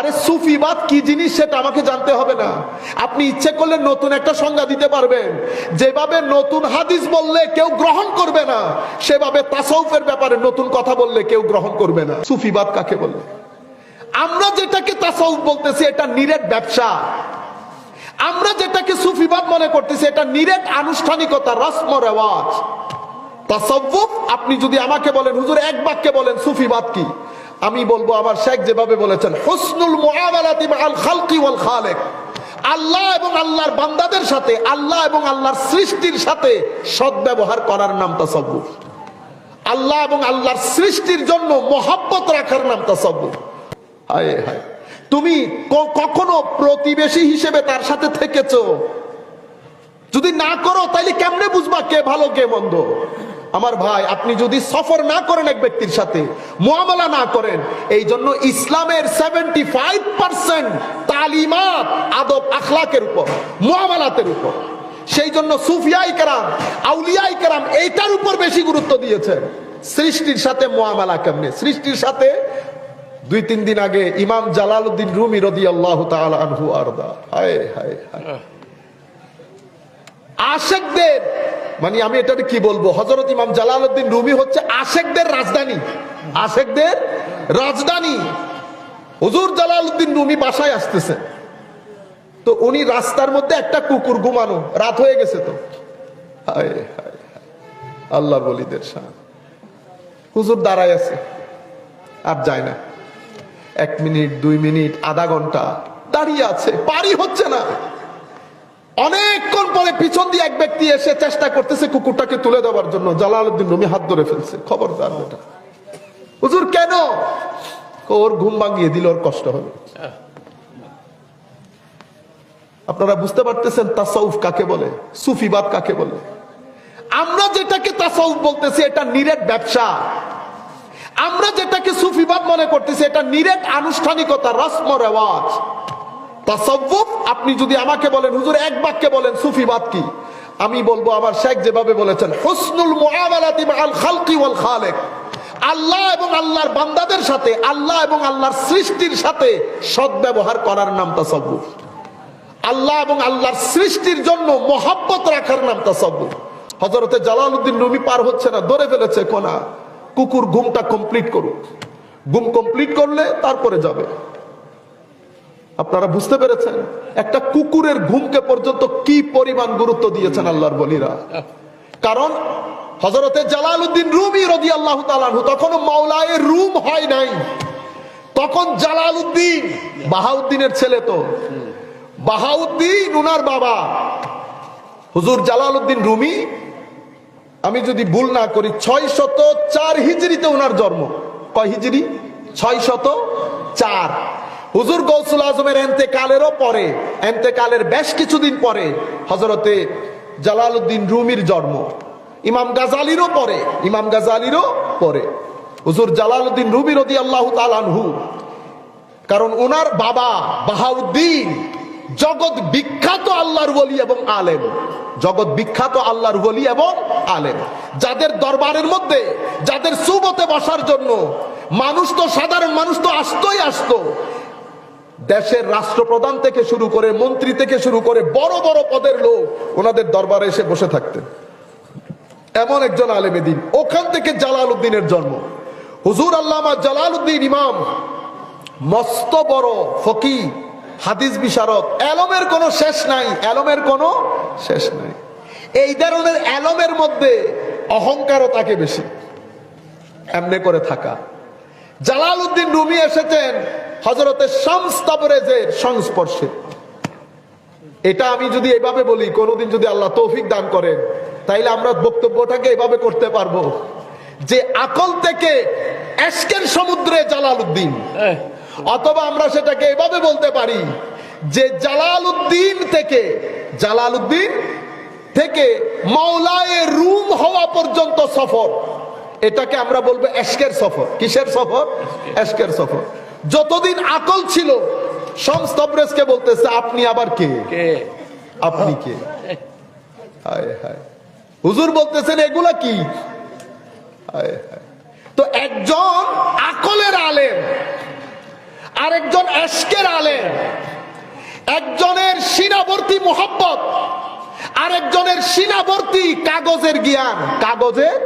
আরে সুফিবাদ কি জিনিস সেটা আমাকে জানতে হবে না। আপনি ইচ্ছে করলে নতুন একটা সংজ্ঞা দিতে পারবেন। যেভাবে নতুন হাদিস বললে কেউ গ্রহণ করবে না, সেভাবে তাসাউফের ব্যাপারে নতুন কথা বললে কেউ গ্রহণ করবে না। সুফিবাদ কাকে বলে? আমরা যেটাকে তাসাউফ বলতেছি এটা নিরেট ব্যবসা। আমরা যেটাকে সুফিবাদ মনে করতেছি এটা নিরেট আনুষ্ঠানিকতা, রসম রেওয়াজ। তাসাউফ আপনি যদি আমাকে বলেন হুজুর এক বাক্যে বলেন সুফিবাদ কি, আমি বলবো আমার শেখ যেভাবে বলেছেন, হুসনুল মুআমালাতি মাআল খালকি ওয়াল খালিক। আল্লাহ এবং আল্লাহর বান্দাদের সাথে, আল্লাহ এবং আল্লাহর সৃষ্টির সাথে সদ্ব্যবহার করার নাম তাসাউফ। আল্লাহ এবং আল্লাহর সৃষ্টির জন্য মহব্বত রাখার নাম তাসাউফ। হায় হায়, তুমি কখনো প্রতিবেশী হিসেবে তার সাথে থেকেছো? যদি না করো তাইলে কেমনে বুঝবা কে ভালো কে মন্দ? আমার ভাই, আপনি যদি সফর না করেন এক ব্যক্তির সাথে, মুআমালা না করেন, এই জন্য ইসলামের 75% তালিমাত আদব আখলাকের উপর, মুআমালাতের উপর। সেই জন্য সুফিয়ায়ে কেরাম, আউলিয়ায়ে কেরাম এইটার উপর বেশি গুরুত্ব দিয়েছেন। সৃষ্টির সাথে মুআমালা কেমনে, সৃষ্টির সাথে। 2-3 দিন আগে ইমাম জালালউদ্দিন রুমি রাদিয়াল্লাহু তাআলা আনহু আরদা, হায় হায় হায়, আশেকদের, মানে আমি এটা কি বলবো, হযরত ইমাম জালালউদ্দিন রুমি হচ্ছে আশেকদের রাজধানী, আশেকদের রাজধানী। হুজুর জালালউদ্দিন রুমি বাসায় আসতেছে, তো উনি রাস্তার মধ্যে একটা কুকুর ঘুমানো, রাত হয়ে গেছে তো, হায় হায় আল্লাহর ওলিদের শান। হুজুর দাঁড়ায় আছে, আর যায় না। 1 মিনিট, 2 মিনিট, আধা ঘন্টা দাঁড়িয়ে আছে, পারি হচ্ছে না। অনেকক্ষণ পরে পিছন দিয়ে এক ব্যক্তি এসে চেষ্টা করতেছে কুকুরটাকে তুলে দেওয়ার জন্য। জালালউদ্দিন রুমি হাত ধরে ফেলছে, খবরদার বেটা। হুজুর কেন? ওর ঘুম ভাঙিয়ে দিল, ওর কষ্ট হবে। আপনারা বুঝতে পারতেছেন তাসাউফ কাকে বলে, সুফিবাদ কাকে বলে? আমরা যেটাকে তাসাউফ বলতেছি এটা নিরেট ব্যবসা। আমরা যেটাকে সুফিবাদ মনে করতেছি এটা নিরেট আনুষ্ঠানিকতা, রসম রেওয়াজ। তাসাউফ আপনি যদি আমাকে বলেন হুজুর এক বাক্যে বলেন সুফিবাদ কি, আমি বলবো আমার শেখ যেভাবে বলেছেন, হুসনুল মুআমালাতি মাআল খালকি ওয়াল খালিক। আল্লাহ এবং আল্লাহর বান্দাদের সাথে, আল্লাহ এবং আল্লাহর সৃষ্টির সাথে সদ্ব্যবহার করার নাম তাসাউফ। আল্লাহ এবং আল্লাহর সৃষ্টির জন্য মহব্বত রাখার নাম তাসাউফ। হযরতে জালালউদ্দিন রুমি পার হচ্ছে না, ধরে ফেলেছে কোনা, কুকুর ঘুমটা কমপ্লিট করুক, ঘুম কমপ্লিট করলে তারপরে যাবে। আপনারা বুঝতে পেরেছেন একটা কুকুরের ঘুমকে পর্যন্ত কি পরিমাণ গুরুত্ব দিয়েছেন আল্লাহর ওলিরা। কারণ হযরতে জালালউদ্দিন রুমি রাদিয়াল্লাহু তাআলা আনহু তখনও মাওলায়ে রুম হয় নাই, তখন জালালউদ্দিন বাহাউদ্দিনের ছেলে, তো বাহাউদ্দিন উনার বাবা হুজুর জালালউদ্দিন রুমি, আমি যদি ভুল না করি 604 হিজরিতে উনার জন্ম। কয় হিজরি? 604। হুজুর গৌসুল আজমের এন্তেকালেরও পরে, এন্তেকালের বেশ কিছুদিন পরে হযরতে জালালউদ্দিন রুমির জন্ম। ইমাম গাজালিরও পরে, ইমাম গাজালিরও পরে হুজুর জালালউদ্দিন রুমি রাদিয়াল্লাহু তাআলা আনহু। কারণ ওনার বাবা বাহাউদ্দিন জগৎ বিখ্যাত আল্লাহর ওলি এবং আলেম, জগৎ বিখ্যাত আল্লাহর ওলি এবং আলেম, যাদের দরবারের মধ্যে, যাদের সুবতে বসার জন্য মানুষ তো, সাধারণ মানুষ তো আসতোই আসতো। দেশের রাষ্ট্রপ্রধান থেকে শুরু করে, মন্ত্রী থেকে শুরু করে বড় বড় পদের লোক ওনাদের দরবারে এসে বসে থাকতেন। এমন একজন আলেমে দ্বীন, ওখান থেকে জালালউদ্দিনের জন্ম। হুজুর আল্লামা জালালউদ্দিন ইমাম মস্ত বড় ফকিহ, হাদিস বিশারদ, এলমের কোনো শেষ নাই, এলমের কোনো শেষ নাই। এই ধরনের এলমের মধ্যে অহংকারও তাকে বেশি, এমনি করে থাকা। জালালউদ্দিন রুমি এসেছেন হযরতে শামস তাবরেজের সংস্পর্শে। এটা আমি যদি এভাবে বলি, কোনোদিন যদি আল্লাহ তৌফিক দান করেন, তাইলে আমরা বক্তব্যটাকে এভাবে করতে পারবো যে আকল থেকে এশকের সমুদ্রে জালালউদ্দিন, অথবা আমরা সেটাকে এভাবে বলতে পারি যে জালালউদ্দিন থেকে মাওলায়ে রুম হওয়া পর্যন্ত সফর, এটাকে আমরা বলবো এশকের সফর। কিসের সফর? এশকের সফর। যতদিন আকল ছিল শামস তাবরেজকে বলতেছে আপনি আবার কে, আপনি কে? হায় হায়, হুজুর বলতেছেন এগুলা কি? হায় হায়। তো একজন আকলের আলেম, আরেকজন এশকের আলেম, একজনের সীনাবর্তী মোহাব্বত, আরেকজনের সীনাবর্তী কাগজের জ্ঞান। কাগজের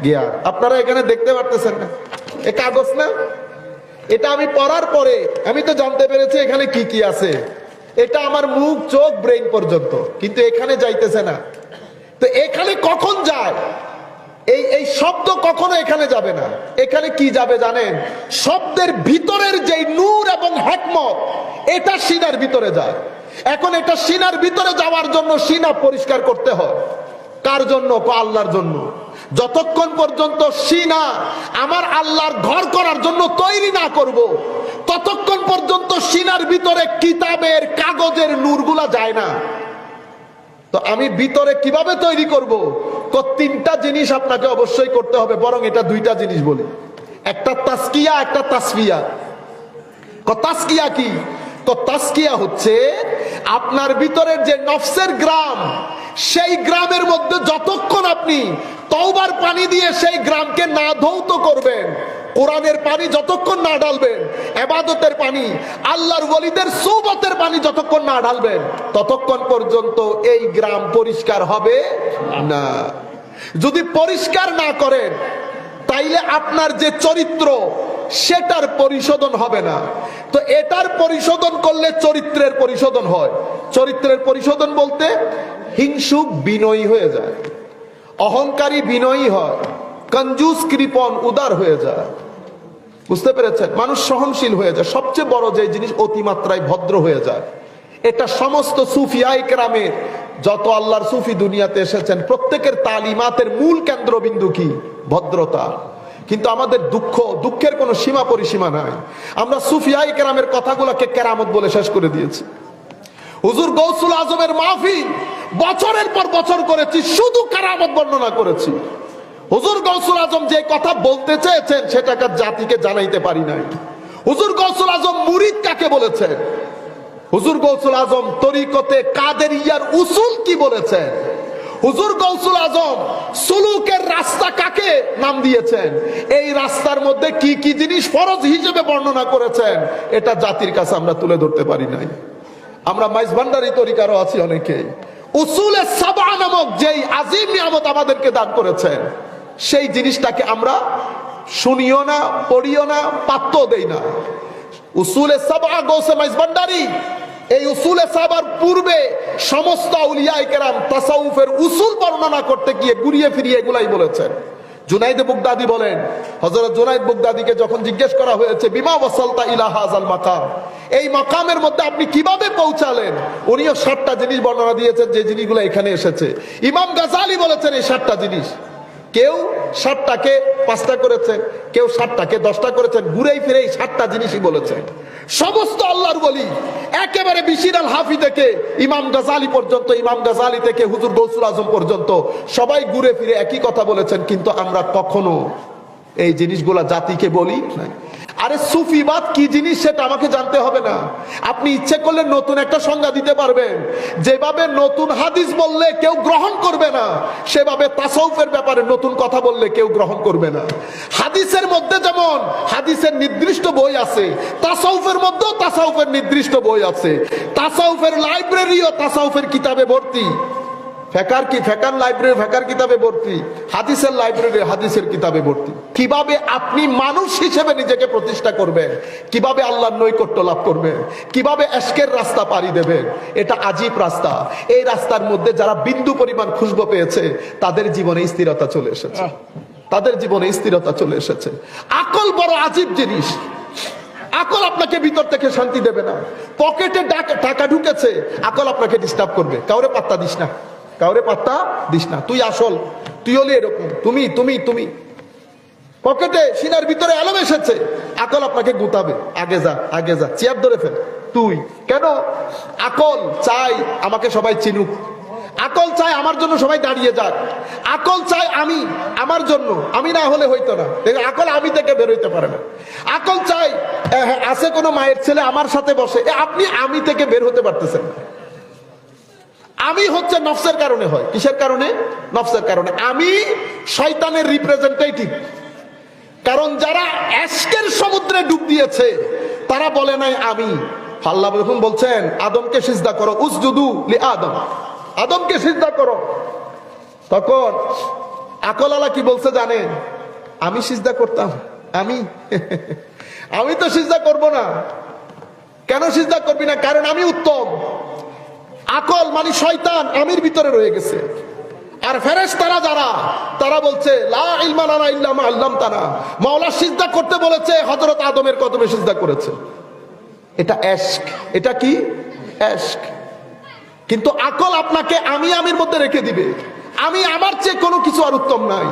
জ্ঞান আপনারা এখানে দেখতে পারতেছেন না, এ কাগজ না, এটা আমি পড়ার পরে আমি তো জানতে পেরেছি এখানে কি কি আছে। এটা আমার মুখ, চোখ, ব্রেইন পর্যন্ত, কিন্তু এখানে যাইতেছে না। তো এখানে কখন যায়? এই শব্দ কখনো এখানে যাবে না। এখানে কি যাবে জানেন? শব্দের ভিতরের যে নূর এবং হিকমত, এটা সিনার ভিতরে যায়। এখন এটা সিনার ভিতরে যাওয়ার জন্য সিনা পরিষ্কার করতে হয়। কার জন্য? আল্লাহর জন্য। যতক্ষণ পর্যন্ত সিনা আমার আল্লাহর ঘর করার জন্য তৈরি না করব, ততক্ষণ পর্যন্ত সিনার ভিতরে কিতাবের কাগজের নূরগুলা যায় না। তো আমি ভিতরে কিভাবে তৈরি করব? তিনটা জিনিস আপনাকে অবশ্যই করতে হবে, বরং এটা দুইটা জিনিস বলি। একটা তাসকিয়া, একটা তাসফিয়া। তাসকিয়া কি? তাসকিয়া হচ্ছে আপনার ভিতরের যে নফসের গ্রাম, সেই গ্রামের মধ্যে যতক্ষণ আপনি তওবার পানি দিয়ে সেই গ্রামকে না ধৌত করবেন, কোরআনের পানি যতক্ষণ না ঢালবেন, ইবাদতের পানি, আল্লাহর ওয়ালিদের সুহবতের পানি যতক্ষণ না ঢালবেন, ততক্ষণ পর্যন্ত এই গ্রাম পরিষ্কার হবে না। যদি পরিষ্কার না করেন, তাইলে আপনার যে চরিত্র, সেটার পরিশোধন হবে না। তো এটার পরিশোধন করলে চরিত্রের পরিশোধন হয়। চরিত্রের পরিশোধন বলতে হিংসুক বিনয়ী হয়ে যায়, অহংকারী বিনয়ী হয়, কঞ্জুস কৃপণ উদার হয়ে যায়। বুঝতে পেরেছেন? মানুষ সহনশীল হয়ে যায়। সবচেয়ে বড় যে জিনিস, অতিমাত্রায় ভদ্র হয়ে যায়। এটা সমস্ত সুফিয়ায়ে কেরামের, যত আল্লাহর সুফি দুনিয়াতে এসেছেন, প্রত্যেকের তালিমাতের মূল কেন্দ্রবিন্দু কি? ভদ্রতা। কিন্তু আমাদের দুঃখের কোনো সীমা পরিসীমা নাই। আমরা সুফিয়ায়ে কেরামের কথাগুলোকে কেরামত বলে শেষ করে দিয়েছি। হুজুর গৌসুল আজমের মাহফিল বছরের পর বছর করেছি, শুধু কেরামত বর্ণনা করেছি। হুজুর গৌসুল আজম যে কথা বলতে চেয়েছেন, সেটাকে জাতিকে জানাইতে পারি নাই। হুজুর গৌসুল আজম মুরিদ কাকে বলেছেন? হুজুর গৌসুল আজম তরিকতে কাদেরিয়ার উসুল কি বলেছেন? হুজুর গৌসুল আজম সুলুকের রাস্তা কাকে নাম দিয়েছেন? এই রাস্তার মধ্যে কি কি জিনিস ফরজ হিসেবে বর্ণনা করেছেন, এটা জাতির কাছে আমরা তুলে ধরতে পারি নাই। আমরা মাইজ ভান্ডারী তরিকারও আছি অনেকেই। উসুলে সাবা নামক যেই আজিম নিয়ামত আমাদেরকে দান করেছেন, সেই জিনিসটাকে আমরা শুনিও না, পড়িও না, পাত্য দেই না। উসুলে সাবা গৌসে মাইজ ভান্ডারী, এই উসুলে সাবার পূর্বে সমস্ত আউলিয়ায়ে কেরাম তাসাউফের উসুল বর্ণনা করতে গিয়ে ঘুরিয়ে ফিরিয়ে এগুলাই বলেছেন। জুনাইদ বুগদাদি বলেন, হযরত জুনাইদ বুগদাদিকে যখন জিজ্ঞেস করা হয়েছে, বিমা ওয়াসালতা ইলা হাযাল মাকাম, এই মাকামের মধ্যে আপনি কিভাবে পৌঁছালেন, উনিও 7টা জিনিস বর্ণনা দিয়েছেন, যে জিনিসগুলো এখানে এসেছে। ইমাম গাজালি বলেছেন এই 7টা জিনিস। কেউ 7টাকে 5টা করেছেন, কেউ 7টাকে 10টা করেছেন, ঘুরেই ফিরে এই 7টা জিনিসই বলেছেন। সমস্ত আল্লাহর ওলি, একেবারে বিশির আল হাফি থেকে ইমাম গাজালি পর্যন্ত, ইমাম গাজালি থেকে হুজুর গৌসুল আজম পর্যন্ত সবাই ঘুরে ফিরে একই কথা বলেছেন। কিন্তু আমরা কখনো এই জিনিসগুলা জাতিকে বলি নাই। আরে সুফিবাদ কি জিনিস সেটা আমাকে জানতে হবে না। আপনি ইচ্ছে করলে নতুন একটা সংজ্ঞা দিতে পারবেন। যেভাবে নতুন হাদিস বললে কেউ গ্রহণ করবে না, সেভাবে তাসাউফের ব্যাপারে নতুন কথা বললে কেউ গ্রহণ করবে না। হাদিসের মধ্যে যেমন হাদিসের নির্দিষ্ট বই আছে, তাসাউফের মধ্যেও তাসাউফের নির্দিষ্ট বই আছে। তাসাউফের লাইব্রেরিও তাসাউফের কিতাবে ভর্তি। ফেকার লাইব্রেরি ফেকার কিতাবে ভর্তি, হাদিসের লাইব্রেরি হাদিসের কিতাবে ভর্তি। কিভাবে আপনি মানুষ হিসেবে নিজেকে প্রতিষ্ঠা করবেন, কিভাবে আল্লাহর নৈকট্য লাভ করবেন, কিভাবে এশকের রাস্তা পাড়ি দেবেন, এটা আজীব রাস্তা। এই রাস্তার মধ্যে যারা বিন্দু পরিমাণ খুশবু পেয়েছে, তাদের জীবনে স্থিরতা চলে এসেছে, তাদের জীবনে স্থিরতা চলে এসেছে। আকল বড় আজীব জিনিস। আকল আপনাকে ভিতর থেকে শান্তি দেবে না। পকেটে টাকা ঢুকেছে, আকল আপনাকে ডিস্টার্ব করবে। কাউরে পাত্তা দিস না, কাউরে পাত্তা দিস না, তুই আসল, তুই হলি এরকম, তুমি তুমি তুমি। পকেটে সিনার ভিতরে আলম এসেছে, আকল আপনাকে গুতাবে, আগে যা আগে যা, চেয়ার ধরে ফেল। তুই কেন? আকল চাই আমাকে সবাই চিনুক, আকল চাই আমার জন্য সবাই দাঁড়িয়ে যাক, আকল চাই আমি আমার জন্য, আমি না হলে হইতো না। আকল আমি থেকে বের হইতে পারে না। আকল চাই আছে কোনো মায়ের ছেলে আমার সাথে বসে, আপনি আমি থেকে বের হতে পারতেছেন না। আমি হচ্ছে নফসের কারণে হয়। কিসের কারণে? নফসের কারণে। আমি শয়তানের রিপ্রেজেন্টেটিভ। কারণ যারা এশকের সমুদ্রে ডুব দিয়েছে, তারা বলে নাই আমি। আল্লাহ যখন বলছেন আদমকে সিজদা করো, উসজুদু লি আদম, আদমকে সিজদা করো, তখন আকল আলা কি বলছে জানেন? আমি সিজদা করতাম? আমি তো সিজদা করব না। কেন সিজদা করবি না? কারণ আমি উত্তম। আকল মানে শয়তান আমির ভিতরে রয়ে গেছে। আর ফেরেশতারা যারা, তারা বলছে লা ইলমা লানা ইল্লা মা আল্লামতানা, মাওলা সিজদা করতে বলেছে, হযরত আদমের কদমে সিজদা করেছে। এটা এশক। এটা কি? এশক। কিন্তু আকল আপনাকে আমির মধ্যে রেখে দিবে। আমি আমার চেয়ে কোনো কিছু আর উত্তম নাই।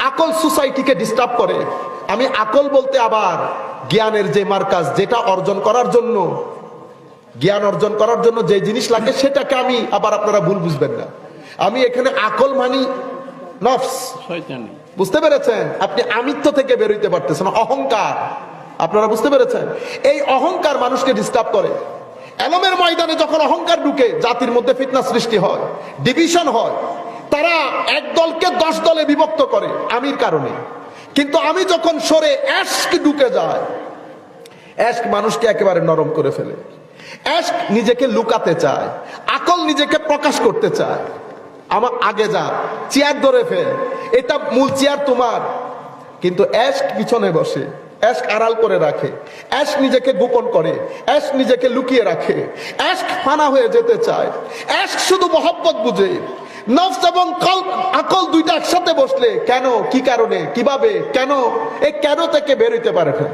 আকল সোসাইটিকে ডিস্টার্ব করে। আমি আকল বলতে আবার জ্ঞানের যে মার্কাজ, যেটা অর্জন করার জন্য, জ্ঞান অর্জন করার জন্য যে জিনিস লাগে সেটাকে আমি আবার, আপনারা ভুল বুঝবেন না, আমি এখানে আকল মানি নফস। বুঝতে পেরেছেন? আপনি আমিত্ব থেকে বের হইতে পারতেছেন, অহংকার। আপনারা বুঝতে পেরেছেন? এই অহংকার মানুষকে ডিস্টার্ব করে। এলমের ময়দানে যখন অহংকার ঢুকে, জাতির মধ্যে ফিতনা সৃষ্টি হয়, ডিভিশন হয়। তারা এক দলকে 10 দলে বিভক্ত করে আমির কারণে। কিন্তু আমি যখন সরে এশক ঢুকে যায়, এশক মানুষকে একেবারে নরম করে ফেলে। এশক নিজেকে লুকাতে চায়, আকল নিজেকে প্রকাশ করতে চায়। আমার আগে যা, চেয়ার ধরে ফেল, এটা মূল চেয়ার তোমার। কিন্তু এশক পিছনে বসে, এশক আড়াল করে রাখে, এশক নিজেকে গোপন করে, এশক নিজেকে লুকিয়ে রাখে, এশক ফানা হয়ে যেতে চায়। এশক শুধু মহব্বত বুঝে। নফস এবং আকল দুইটা একসাথে বসলে, কেন, কি কারণে, কিভাবে, কেন, এই কেন থেকে বের হইতে পারে না।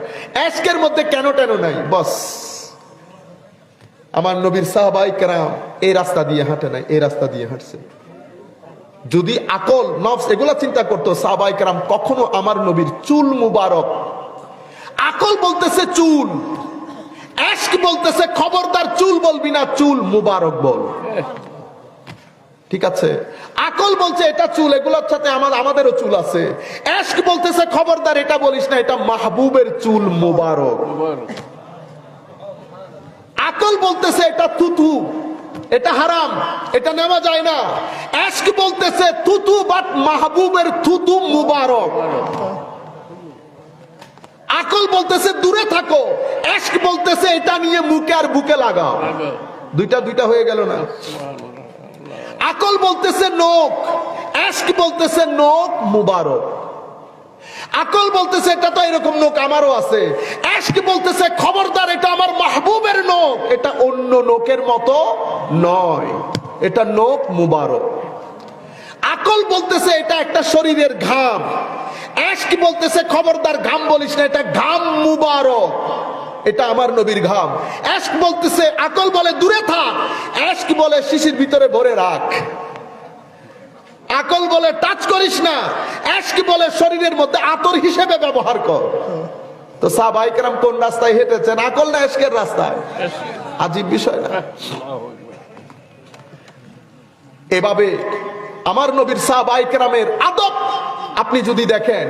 এশকের মধ্যে কেন টেন নাই, বস। আমার নবীর সাহাবায়ে কেরাম এই রাস্তা দিয়ে হাঁটে নাই, এই রাস্তা দিয়ে হাঁটছে। যদি আকল নফস এগুলা চিন্তা করতো, সাহাবায়ে কেরাম কখনো আমার নবীর চুল মুবারক, আকল বলতেছে চুল, এশক বলতেছে খবরদার চুল বলবি না, চুল মুবারক বল। ঠিক আছে? আকল বলছে এটা চুল, এগুলোর সাথে আমাদেরও চুল আছে। এশক বলতেছে খবরদার এটা বলিস না, এটা মাহবুবের চুল মুবারক। আকল বলতেছে এটা থুতু, এটা হারাম, এটা নেওয়া যায় না। এশক বলতেছে থুতু, বাট মাহবুবের থুতু মুবারক। আকল বলতেছে দূরে থাকো, এশক বলতেছে এটা নিয়ে মুখে আর বুকে লাগাও। দুইটা হয়ে গেল না? আকল বলতেছে নোক, এশক বলতেছে নোক মুবারক। আকল বলতেছে এটা তো এরকম নোক আমারও আছে, এশক বলতেছে খবরদার এটা আমার মাহবুবের নোক, এটা অন্য নোকের মতো নয়, এটা নোক মুবারক। আকল বলতেছে এটা একটা শরীরের ঘাম, এশক বলতেছে খবরদার ঘাম বলিস না, এটা ঘাম মুবারক, এটা আমার নবীর ঘাম। এশক বলতেছে, আকল বলে দূরে থাক, এশক বলে শিশির ভিতরে ভরে রাখ। আকল বলে টাচ করিস না, এশক বলে শরীরের মধ্যে আতর হিসেবে ব্যবহার কর। তো সাহাবায়ে কেরাম কোন রাস্তায় হেঁটেছেন, আকল না এশকের রাস্তায়? আজীব বিষয় না? এভাবে আমার নবীর সাহাবায়ে কেরামের আদব আপনি যদি দেখেন,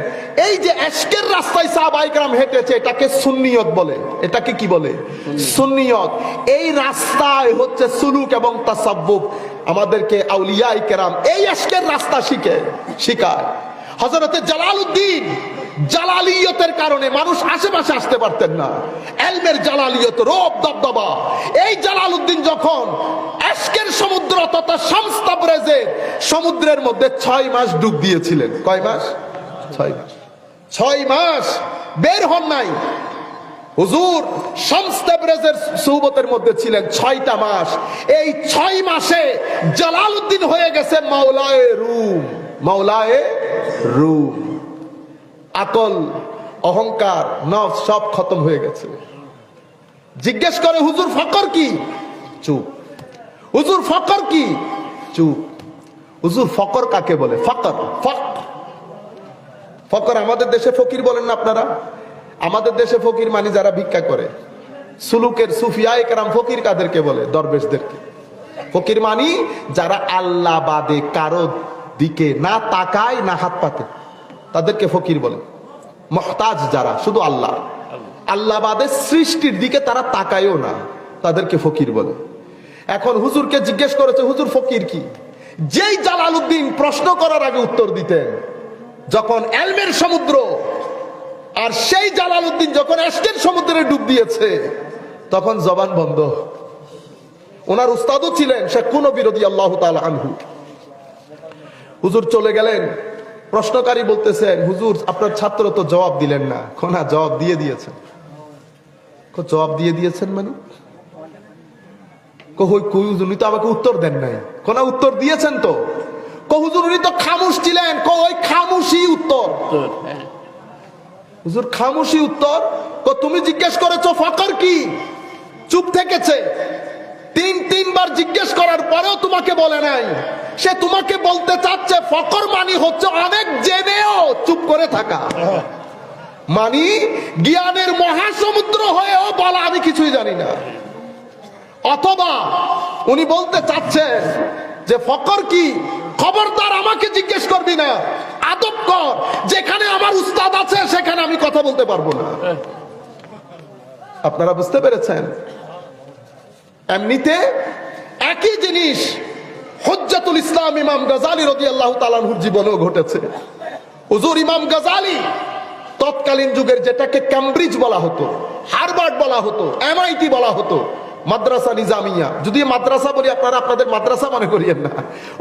এই যে এশকের রাস্তায় সাহাবায়ে কেরাম হেঁটেছে, এটাকে সুন্নিয়ত বলে। এটাকে কি বলে? সুন্নিয়ত। এই রাস্তায় হচ্ছে সুলুক এবং তাসাব্বুফ। আমাদেরকে আউলিয়ায়ে কেরাম এই এশকের রাস্তা শিখায়। হযরতে জালালউদ্দিন, জালালিয়তের কারণে মানুষ আশেপাশে আসতে পারতেন না। এলমের জালালিয়ত, রব দবদবা। এই জালালউদ্দিন যখন এশকের সমুদ্র তথা শামস তাবরেজের সমুদ্রের মধ্যে 6 মাস ডুব দিয়েছিলেন। কয় মাস? 6 মাস। 6 মাস বের হন নাই। হুজুর শামস তাবরেজের সুহবতের মধ্যে ছিলেন 6টা মাস। এই 6 মাসে জালালউদ্দিন হয়ে গেছে মাওলায়ে রুম। মাওলায়ে রুম। আকল, অহংকার, নফস সব খতম হয়ে গেছে। জিজ্ঞেস করে হুজুর ফকর কি? চুপ। হুজুর ফকর কি? চুপ। হুজুর ফকর কাকে বলে? ফকর, ফকর আমাদের দেশে ফকির বলেন না আপনারা? আমাদের দেশে ফকির মানে যারা ভিক্ষা করে। সুলুকের সুফিয়ায়ে কেরাম ফকির কাদেরকে বলে? দরবেশদেরকে। ফকির মানি যারা আল্লাহ বাদে কারো দিকে না তাকায়, না হাত পাতে, তাদেরকে ফকির বলে। মুহতাজ যারা, শুধু আল্লাহ বাদে সৃষ্টির দিকে তারা তাকায়ও না, তাদেরকে ফকির বলে। এখন হুজুরকে জিজ্ঞেস করেছে হুজুর ফকির কি? যেই জালালউদ্দিন প্রশ্ন করার আগে উত্তর দিতেন, যখন এলমের সমুদ্র আর সেই জালালউদ্দিন যখন এশকের সমুদ্রে ডুব দিয়েছে তখন জবান বন্ধ। ওনার উস্তাদও ছিলেন শেখ কুনবী রাদিয়াল্লাহু তাআলা আনহু। হুজুর চলে গেলেন, প্রশ্নকারী বলতেছেন, হুজুর আপনার ছাত্র তো জবাব দিলেন না। কোনা জবাব দিয়ে দিয়েছেন। জবাব দিয়ে দিয়েছেন মানে উনি তো আমাকে উত্তর দেন নাই। কোনা উত্তর দিয়েছেন তো? হুজুর উনি তো খামোশ ছিলেন। ওই খামোশই উত্তর। হুজুর খামোশি উত্তর? তুমি জিজ্ঞেস করেছো ফকর কি? চুপ থেকেছে। তিনবার জিজ্ঞেস করার পরেও তোমাকে বলে নাই। সে তোমাকে বলতে চাচ্ছে ফকর মানি হচ্ছে অনেক জেনেও চুপ করে থাকা, মানি জ্ঞানের মহাসমুদ্র হয়েও বলা আমি কিছুই জানি না। অথবা উনি বলতে চাচ্ছেন যে ফকর কি, খবরদার আমাকে জিজ্ঞেস করবি না, আদব কর, যেখানে আমার উস্তাদ আছে সেখানে আমি কথা বলতে পারবো না। আপনারা বুঝতে পেরেছেন? এমনিতে একই জিনিস হুজ্জাতুল ইসলাম ইমাম গাজালি রাদিয়াল্লাহু তাআলা আনহুর জীবনেও ঘটেছে। হুজুর ইমাম গাজালি তৎকালীন যুগের যেটাকে ক্যামব্রিজ বলা হতো, হার্ভার্ড বলা হতো, এমআইটি বলা হতো, মাদ্রাসা নিজামিয়া, যদি মাদ্রাসা বলি আপনারা আপনাদের মাদ্রাসা মনে করিয়েন না,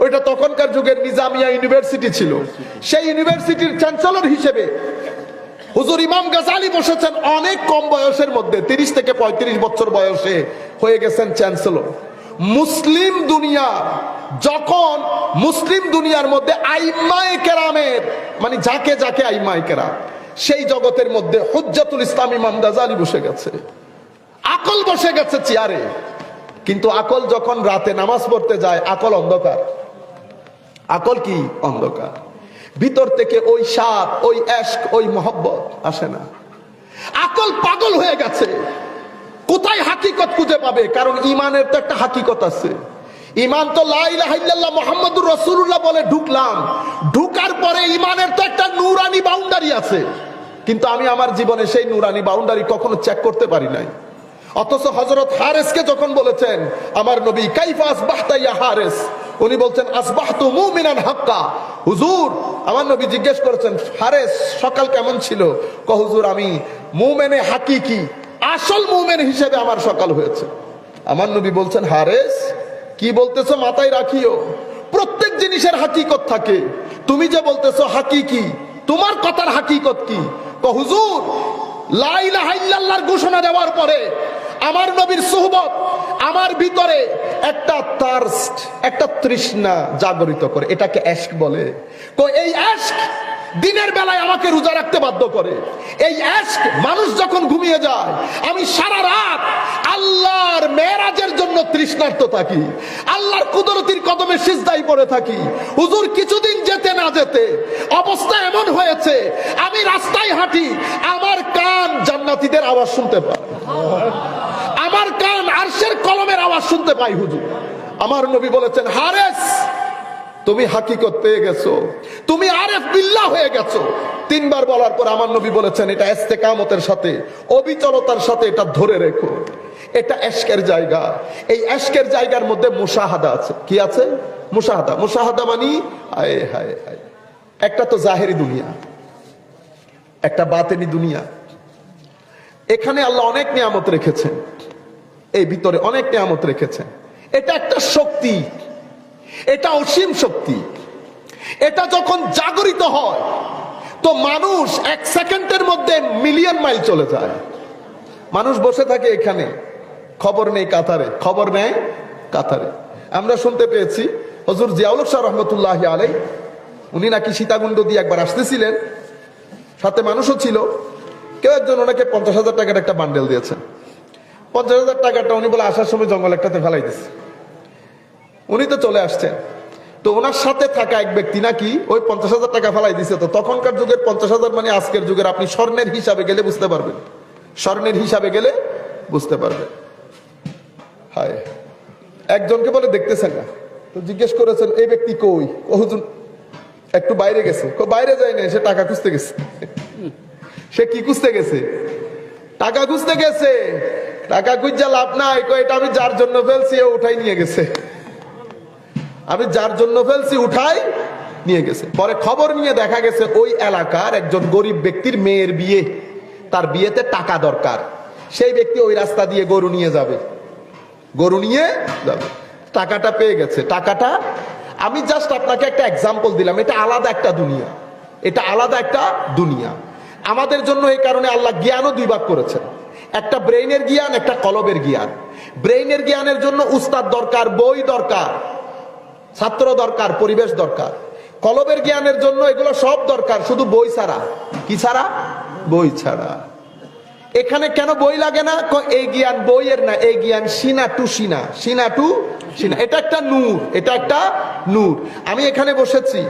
ওইটা তখনকার যুগের নিজামিয়া ইউনিভার্সিটি ছিল। সেই ইউনিভার্সিটির চ্যান্সেলর হিসেবে হুজুর ইমাম গাজালি বসেছেন অনেক কম বয়সের মধ্যে, 30 থেকে 35 বছর বয়সে হয়ে গেছেন চ্যান্সেলর। মুসলিম দুনিয়া যখন মুসলিম দুনিয়ার মধ্যে আইম্মায়ে কেরামের মানে যাকে যাকে আইম্মায়ে কেরাম, সেই জগতের মধ্যে হুজ্জাতুল ইসলাম ইমাম গাজালি বসে গেছে। আকল বসে গেছে চেয়ারে, কিন্তু আকল যখন রাতে নামাজ পড়তে যায় আকল অন্ধকার। আকল কি? অন্ধকার। ভিতর থেকে ওই সাপ, ওই এশক, ওই মহব্বত আসে না। আকল পাগল হয়ে গেছে। কোথায় হাকিকত খুঁজে পাবে? কারণ ইমানের তো একটা হাকিকত আছে। ইমান তো লা ইলাহা ইল্লাল্লাহ মুহাম্মাদুর রাসূলুল্লাহ বলে ঢুকলাম, ঢুকার পরে ইমানের তো একটা নূরানি বাউন্ডারি আছে, কিন্তু আমি আমার জীবনে সেই নূরানি বাউন্ডারি কখনো চেক করতে পারি নাই। অথচ হযরত হারেসকে যখন বলেছেন আমার নবী কাইফা আসবাহতা ইয়া হারেস, উনি বলছেন আসবাহতু মুমিনান হাক্কা। হুজুর আমার নবী জিজ্ঞেস করেছেন হারেস সকাল কেমন ছিল? হুজুর আমি মুমিনে হাকিকি, আসল মুমিন হিসেবে আমার সকাল হয়েছে। আমার নবী বলছেন হারেস কি বলতেছো মাথায় রাখিও, প্রত্যেক জিনিসের হাকিকত থাকে। তুমি যে বলতেছো হাকিকি, তোমার কথার হাকিকত কি? হুজুর লা ইলাহা ইল্লাল্লাহর ঘোষণা দেওয়ার পরে আমার নবীর সুহবত আমার ভিতরে একটা তারস্ট, একটা তৃষ্ণা জাগরিত করে, এটাকে এশক বলে। এই এশক দিনের বেলায় আমাকে রোজা রাখতে বাধ্য করে। এই এশক মানুষ যখন ঘুমিয়ে যায় আমি সারা রাত আল্লাহর মেরাজের জন্য তৃষ্ণার্ত থাকি, আল্লাহর কুদরতির কদমে সিজদায় পড়ে থাকি। হুজুর কিছুদিন যেতে না যেতে অবস্থা এমন হয়েছে আমি রাস্তায় হাঁটি, আমার কান জান্নাতীদের আওয়াজ শুনতে পায়, আমার কান আরশের কলমের আওয়াজ শুনতে পাই। হুজুর আমার নবী বলেছেন হারেস তুমি হাকিকত পেয়ে গেছো, তুমি আরেফ বিল্লাহ হয়ে গেছো। 3 বার বলার পর আমার নবী বলেছেন এটা ইস্তেকামতের সাথে, অবিচলতার সাথে এটা ধরে রেখো, এটা এশকের জায়গা। এই এশকের জায়গার মধ্যে মুশাহাদা আছে। কি আছে? মুশাহাদা। মুশাহাদা মানে হায় হায় হায়, একটা তো জাহেরি দুনিয়া, একটা বাতেনি দুনিয়া। এখানে আল্লাহ অনেক নিয়ামত রেখেছেন, এই ভিতরে অনেক নিয়ামত রেখেছেন। এটা একটা শক্তি, এটা অসীম শক্তি। এটা যখন জাগরিত হয় তো মানুষ 1 সেকেন্ডের মধ্যে মিলিয়ন মাইল চলে যায়। মানুষ বসে থাকে এখানে, খবর নেই কাতারে, খবর নেই কাতারে। আমরা শুনতে পেয়েছি হযরত জিয়াউল হক শাহ রহমতুল্লাহি আলাইহি উনি নাকি সীতাকুণ্ড দিয়ে একবার আসতেছিলেন, সাথে মানুষও ছিল। কেউ একজন ওনাকে 50,000 টাকার একটা বান্ডেল দিয়েছেন। 50,000 টাকাটা উনি বলে আসার সময় জঙ্গল একটাতে ফেলাই দিচ্ছে। উনি তো চলে আসছেন, তো ওনার সাথে থাকা এক ব্যক্তি নাকি ওই 50,000 টাকা ফেলাই দিছে। তো তখনকার যুগের 50,000 মানে আজকের যুগের আপনি স্বর্ণের হিসাবে গেলে বুঝতে পারবেন, স্বর্ণের হিসাবে গেলে বুঝতে পারবেন। হায়, একজনকে বলে দেখতেছেন না, তো জিজ্ঞেস করেছেন এই ব্যক্তি কই? হুজুর একটু বাইরে গেছে। বাইরে যায় না, সে টাকা খুঁজতে গেছে। সে কি খুঁজতে গেছে? টাকা খুঁজতে গেছে। টাকা খুঁজা লাভ নাই, এটা আমি যার জন্য ফেলছি ও উঠাই নিয়ে গেছে। আমি যার জন্য ফেলছি উঠাই নিয়ে গেছে। পরে খবর নিয়ে দেখা গেছে ওই এলাকার একজন গরিব ব্যক্তির মেয়ের বিয়ে, তার বিয়েতে টাকা দরকার। সেই ব্যক্তি ওই রাস্তা দিয়ে গরু নিয়ে যাবে, টাকাটা পেয়ে গেছে। টাকাটা আমি জাস্ট আপনাকে একটা এক্সাম্পল দিলাম, এটা আলাদা একটা দুনিয়া, এটা আলাদা একটা দুনিয়া। আমাদের জন্য এই কারণে আল্লাহ জ্ঞানও দুই ভাগ করেছেন, একটা ব্রেইনের জ্ঞান, একটা কলবের জ্ঞান। ব্রেইনের জ্ঞানের জন্য উস্তাদ দরকার, বই দরকার, ছাত্র দরকার, পরিবেশ দরকার। কলবের জ্ঞানের জন্য এগুলো সব দরকার, শুধু বই ছাড়া। কি ছাড়া? বই ছাড়া। এখানে কেন বই লাগে না? এই জ্ঞান বইয়ের না, এই জ্ঞান সিনা টু সিনা, সিনা টু সিনা। এটা একটা নূর, এটা একটা নূর। আমি এখানে বসেছি,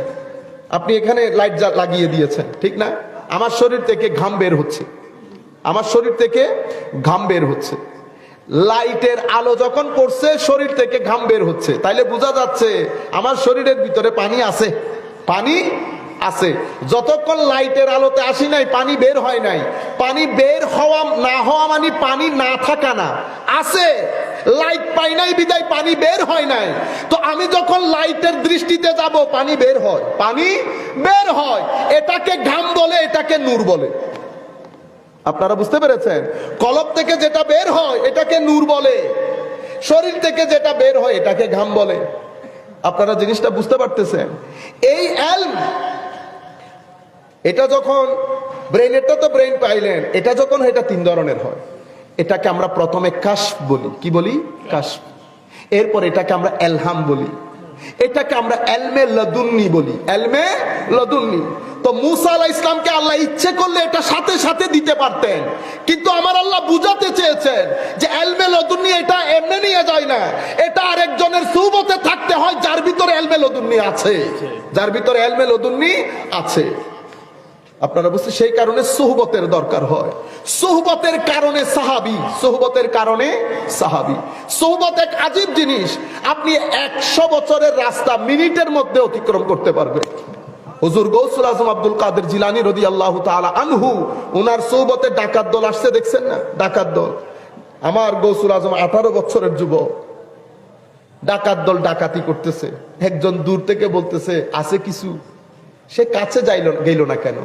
আপনি এখানে লাইট লাগিয়ে দিয়েছেন, ঠিক না? আমার শরীর থেকে ঘাম বের হচ্ছে, আমার শরীর থেকে ঘাম বের হচ্ছে। লাইটের আলো যখন পড়ছে শরীর থেকে ঘাম বের হচ্ছে, তাইলে বোঝা যাচ্ছে আমার শরীরের ভিতরে পানি আছে, পানি আছে। যতক্ষণ লাইটের আলোতে আসি নাই পানি বের হয় নাই। পানি বের হওয়া না হওয়া মানে পানি না থাকা না, আছে। লাইট পাই নাই বিদায় পানি বের হয় নাই। তো আমি যখন লাইটের দৃষ্টিতে যাব পানি বের হয়, পানি বের হয়। এটাকে ঘাম বলে, এটাকে নূর বলে। আপনারা বুঝতে পেরেছেন? কলব থেকে যেটা বের হয় এটাকে নূর বলে, শরীর থেকে যেটা বের হয় এটাকে ঘাম বলে। আপনারা জিনিসটা বুঝতে পারতেছেন? এই এলম, এটা যখন ব্রেইনেরটা তো ব্রেইন পাইলেন, এটা যখন এটা তিন ধরনের হয়। এটাকে আমরা প্রথমে কাশফ বলি। কি বলি? কাশফ। এরপর এটাকে আমরা এলহাম বলি, এটাকে আমরা এলমে লদুন্নি বলি, এলমে লদুন্নি। তো মুসা আলাইহিস ইসলামকে আল্লাহ ইচ্ছে করলে এটা সাথে সাথে দিতে পারতেন, কিন্তু আমার আল্লাহ বুঝাতে চেয়েছেন যে এলমে লদুন্নি এটা এমনি নিয়ে যায় না, এটা আরেকজনের সুহবতে থাকতে হয় যার ভিতরে এলমে লদুন্নি আছে, যার ভিতরে এলমে লদুন্নি আছে। আপনারা বুঝতে, সেই কারণে সুহবতের দরকার হয়। সুহবতের কারণে সাহাবী, সুহবতের কারণে সাহাবী। সুহবত এক আজীব জিনিস, আপনি 100 বছরের রাস্তা মিনিটের মধ্যে অতিক্রম করতে পারবেন। হুজুর গৌসুল আজম আব্দুল কাদের জিলানী রাদিয়াল্লাহু তাআলা আনহু, ওনার সুহবতে ডাকাত দল আসছে, দেখছেন না? ডাকাত দল। আমার গৌসুল আজম 18 বছরের যুবক, ডাকাত দল ডাকাতি করতেছে। একজন দূর থেকে বলতেছে আছে কিছু। সে কাছে গেল না কেন?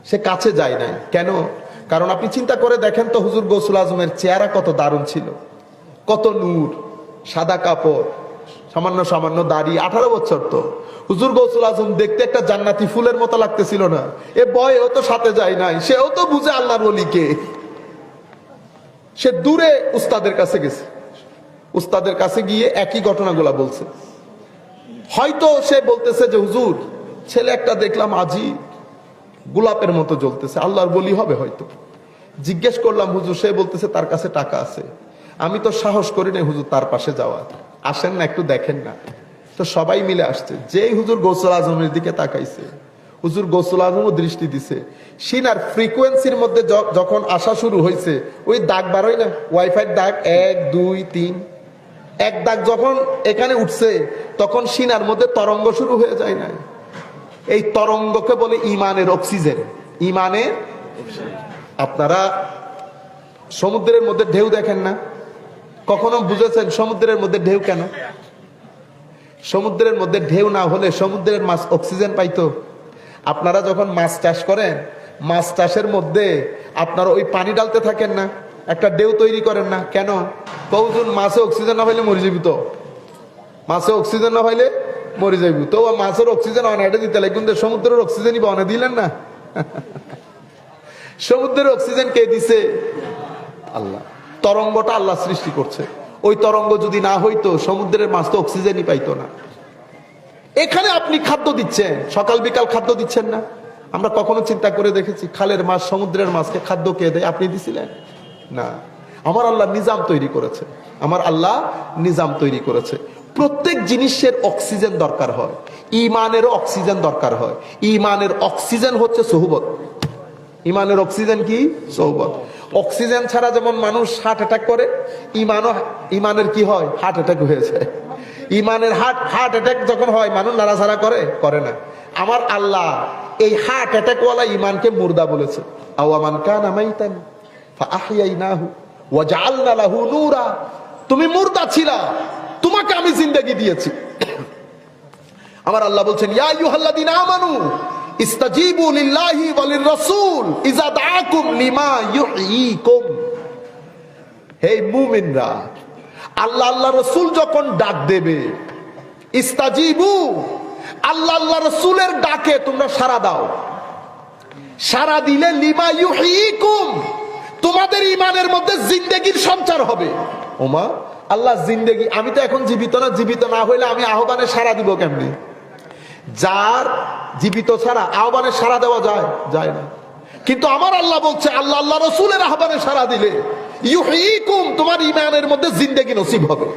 সে কাছে যায় নাই কেন? কারণ আপনি চিন্তা করে দেখেন তো, হুজুর গৌসুল আজমের চেহারা কত দারুণ ছিল, কত নূর, সাদা কাপড়, সামান্য সামান্য দাড়ি, 18 বছর। তো হুজুর গৌসুল আজম দেখতে একটা জান্নাতি ফুলের মতো লাগতেছিল না? এ বয়েও তো সাথে যায় নাই, সেও তো বুঝে আল্লাহর ওলিকে। সে দূরে উস্তাদের কাছে গেছে, উস্তাদের কাছে গিয়ে একই ঘটনাগুলা বলছে। হয়তো সে বলতেছে যে হুজুর, ছেলে একটা দেখলাম আজি গোলাপের মতো জ্বলতেছে, আল্লাহর বলি হবে হয়তো। জিজ্ঞেস করলাম হুজুর, সে বলতেছে তার কাছে টাকা আছে। আমি তো সাহস করি না হুজুর তার পাশে যাওয়া, আসেন না একটু দেখেন না। তো সবাই মিলে আসছে, যেই হুজুর গৌসুল আজমের দিকে তাকাইছে, হুজুর গৌসুল আজমও দৃষ্টি দিছে। সিনার ফ্রিকোয়েন্সির মধ্যে যখন আসা শুরু হয়েছে, ওই দাগ বারোই না, ওয়াইফাই দাগ 1 2 3, এক দাগ যখন এখানে উঠছে তখন সিনার মধ্যে তরঙ্গ শুরু হয়ে যায় না? এই তরঙ্গকে বলে ইমানের অক্সিজেন। ইমানের, আপনারা সমুদ্রের মধ্যে ঢেউ দেখেন না? কখনো বুঝেছেন সমুদ্রের মধ্যে ঢেউ কেন? সমুদ্রের মধ্যে ঢেউ না হলে সমুদ্রের মাছ অক্সিজেন পাইতো? আপনারা যখন মাছ চাষ করেন, মাছ চাষের মধ্যে আপনারা ওই পানি ডালতে থাকেন না, একটা ঢেউ তৈরি করেন না কেন? কৌজন মাছে অক্সিজেন না পাইলে মরে যাবি। তো মাছে অক্সিজেন না পাইলে মরে যাবি, তো মাছের অক্সিজেন অনেকটা দিতে লাগে, কিন্তু সমুদ্রের অক্সিজেনই বনে দিলেন না। সমুদ্রের অক্সিজেন কে দিছে? আল্লাহ। তরঙ্গটা আল্লাহ সৃষ্টি করছে। ওই তরঙ্গ যদি না হইতো সমুদ্রের মাছ তো অক্সিজেনই পাইতো না। এখানে আপনি খাদ্য দিচ্ছেন, সকাল বিকাল খাদ্য দিচ্ছেন না? আমরা কখনো চিন্তা করে দেখেছি খালের মাছ সমুদ্রের মাছকে খাদ্য কে দেয়? আপনি দিছিলেন না। আমার আল্লাহ নিজাম তৈরি করেছে, আমার আল্লাহ নিজাম তৈরি করেছে। প্রত্যেক জিনিসের অক্সিজেন দরকার হয়, ইমানেরও অক্সিজেন দরকার হয়। ইমানের অক্সিজেন হচ্ছে সুহবত। ইমানের অক্সিজেন কি? সুহবত। অক্সিজেন ছাড়া যেমন মানুষ হার্ট অ্যাটাক করে, ইমানের কি হয়? হার্ট অ্যাটাক হয়ে যায়। ইমানের হার্ট অ্যাটাক যখন হয় মানুষ নাড়াচাড়া করে না। আমার আল্লাহ এই হার্ট অ্যাটাক ওয়ালা ইমানকে মুর্দা বলেছে। আওয়ামান কানা মাইতান ফাআহইয়াইনাহু ওয়া জাআলনা লাহু নূরা। তুমি মুর্দা ছিলা, তোমাকে আমি জিন্দেগি দিয়েছি। আমার আল্লাহ বলছেন ইয়া আইয়ুহাল্লাযীনা আমানু ইস্তাজিবু লিল্লাহি ওয়া লির-রাসূল ইযা দাআকুম লিমা ইউহয়িকুম। হে মুমিনরা, আল্লাহ আল্লাহ রাসূল যখন ডাক দেবে, ইস্তাজিবু, আল্লাহ আল্লাহ রাসূলের ডাকে তোমরা সাড়া দাও। সাড়া দিলে লিমা ইউহয়িকুম, তোমাদের ঈমানের মধ্যে জিন্দেগির সঞ্চার হবে। ওমা, আল্লাহ জিন্দেগি, আমি তো এখন জীবিত না, জীবিত না হইলে আমি আহ্বানে সাড়া দিব কেমনে? যার জীবিত ছাড়া আহ্বানে সাড়া দেওয়া যায় না। কিন্তু আমার আল্লাহ বলছে আল্লাহ আল্লাহ রাসূলের আহ্বানে সাড়া দিলে ইউহয়িকুম, তোমার ঈমানের মধ্যে জিন্দেগি নসিব হবে।